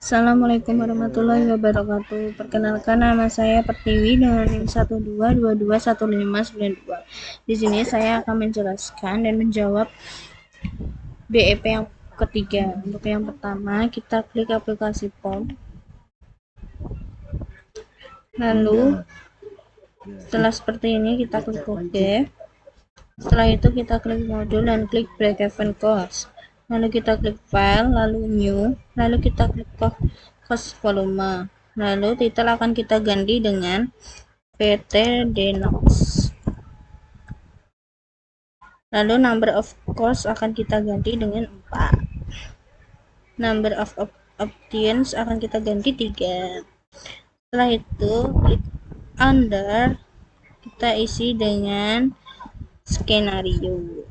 Assalamualaikum warahmatullahi wabarakatuh. Perkenalkan, nama saya Pertiwi dengan NIM 122211592. Di sini saya akan menjelaskan dan menjawab BEP yang ketiga. Untuk yang pertama, kita klik aplikasi POM. Lalu setelah seperti ini kita klik OK. Setelah itu kita klik modul dan klik break even cost. Lalu kita klik file, lalu new, lalu kita klik cost volume. Lalu titel akan kita ganti dengan PT Denox. Lalu number of course akan kita ganti dengan 4. Number of audience akan kita ganti 3. Setelah itu klik under, kita isi dengan skenario.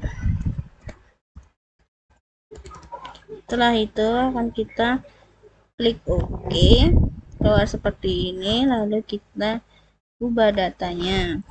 Setelah itu akan kita klik OK, keluar seperti ini. Lalu kita ubah datanya.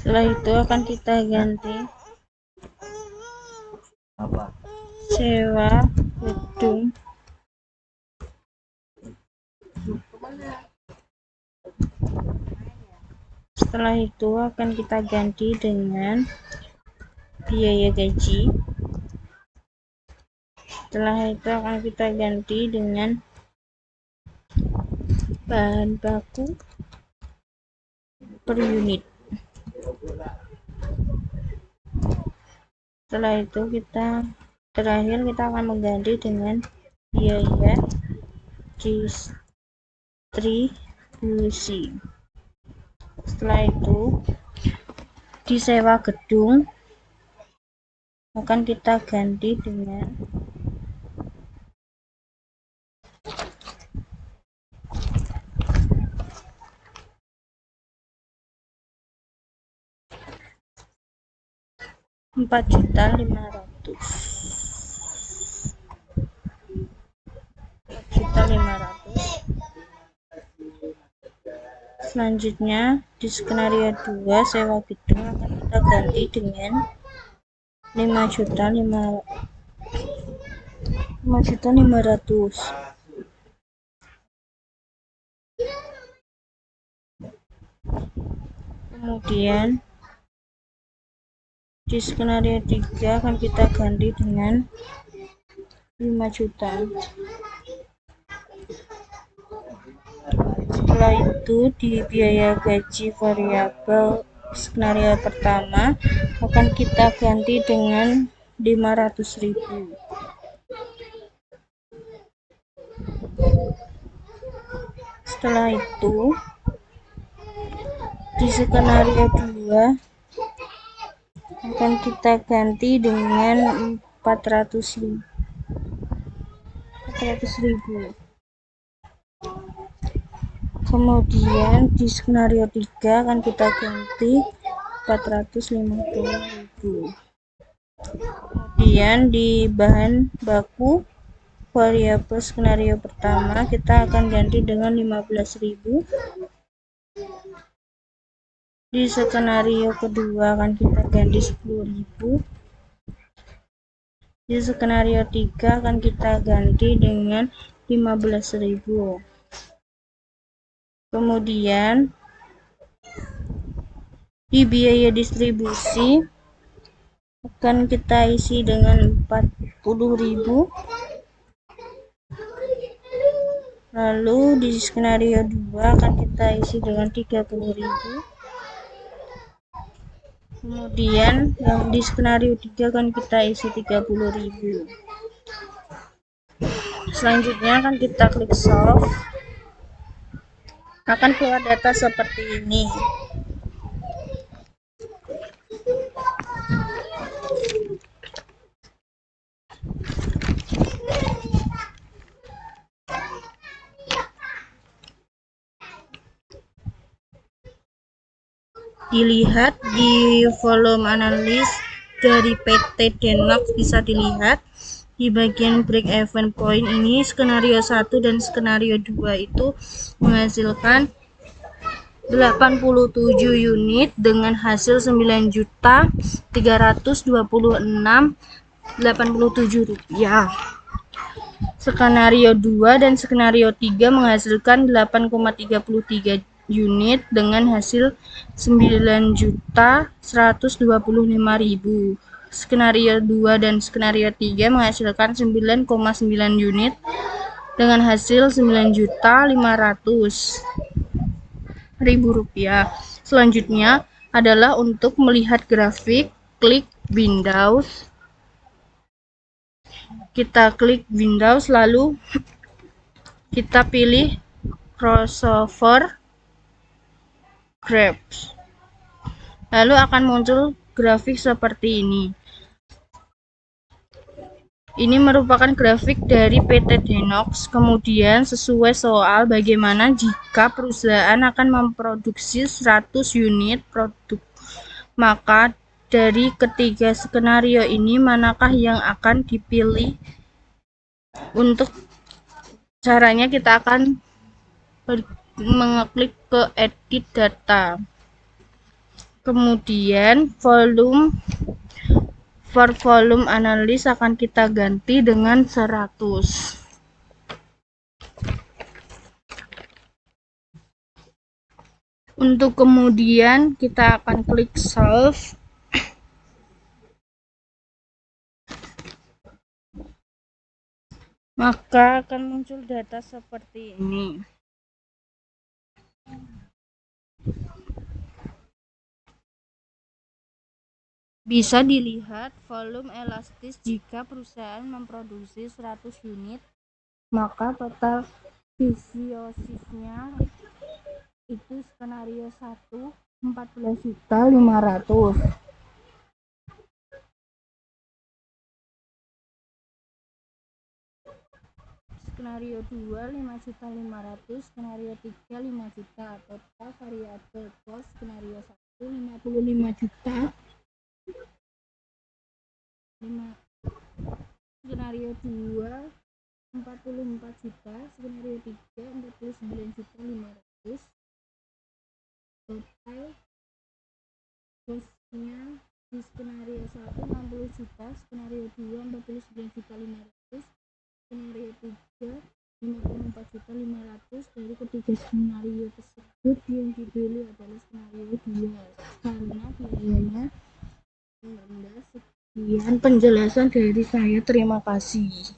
Setelah itu akan kita ganti sewa gedung. Setelah itu akan kita ganti dengan biaya gaji. Setelah itu akan kita ganti dengan bahan baku per unit. Setelah itu terakhir kita akan mengganti dengan biaya distribusi. Setelah itu disewa gedung akan kita ganti dengan Rp4.500.000. Selanjutnya di skenario 2 sewa gedung akan kita ganti dengan 5.500.000. Kemudian di skenario 3 akan kita ganti dengan 5 juta. Setelah itu di biaya gaji variabel skenario pertama akan kita ganti dengan 500.000. Setelah itu di skenario 2 akan kita ganti dengan 400.000. Kemudian di skenario 3 akan kita ganti 450.000. Kemudian di bahan baku variabel skenario pertama kita akan ganti dengan 15.000. Di skenario kedua akan kita ganti 10.000. Di skenario 3 akan kita ganti dengan 15.000. Kemudian di biaya distribusi akan kita isi dengan 40.000. Lalu di skenario 2 akan kita isi dengan 30.000. Kemudian yang di skenario 3 akan kita isi 30.000. Selanjutnya akan kita klik solve. Akan keluar data seperti ini. Dilihat di volume analis dari PT Denox bisa dilihat di bagian break even point ini. Skenario 1 dan skenario 2 itu menghasilkan 87 unit dengan hasil 9.326.87 rupiah. Skenario 2 dan skenario 3 menghasilkan 8,33 unit dengan hasil 9.125.000. Skenario 2 dan skenario 3 menghasilkan 9,9 unit dengan hasil 9.500.000 rupiah. Selanjutnya adalah untuk melihat grafik. Klik Windows. Kita klik Windows, lalu kita pilih crossover graphs. Lalu akan muncul grafik seperti ini. Ini merupakan grafik dari PT Denox. Kemudian sesuai soal bagaimana jika perusahaan akan memproduksi 100 unit produk. Maka dari ketiga skenario ini manakah yang akan dipilih? Untuk caranya kita akan mengeklik ke edit data. Kemudian volume analis akan kita ganti dengan 100. Untuk kemudian kita akan klik solve. Maka akan muncul data seperti ini. Bisa dilihat volume elastis jika perusahaan memproduksi 100 unit, maka total visiosisnya itu skenario 1 14.500.000. Skenario 2 5.500.000, skenario 3 5 juta. Total variabel cost skenario 1 55 juta. Skenario 2 44 juta, skenario 3 49.500.000. Total costnya di skenario 1 60 juta, skenario 2 49.500.000, skenario 3 54.500.000. Dari ketiga skenario tersebut yang dipilih adalah skenario 2 karena biayanya rendah. Sekian penjelasan dari saya, terima kasih.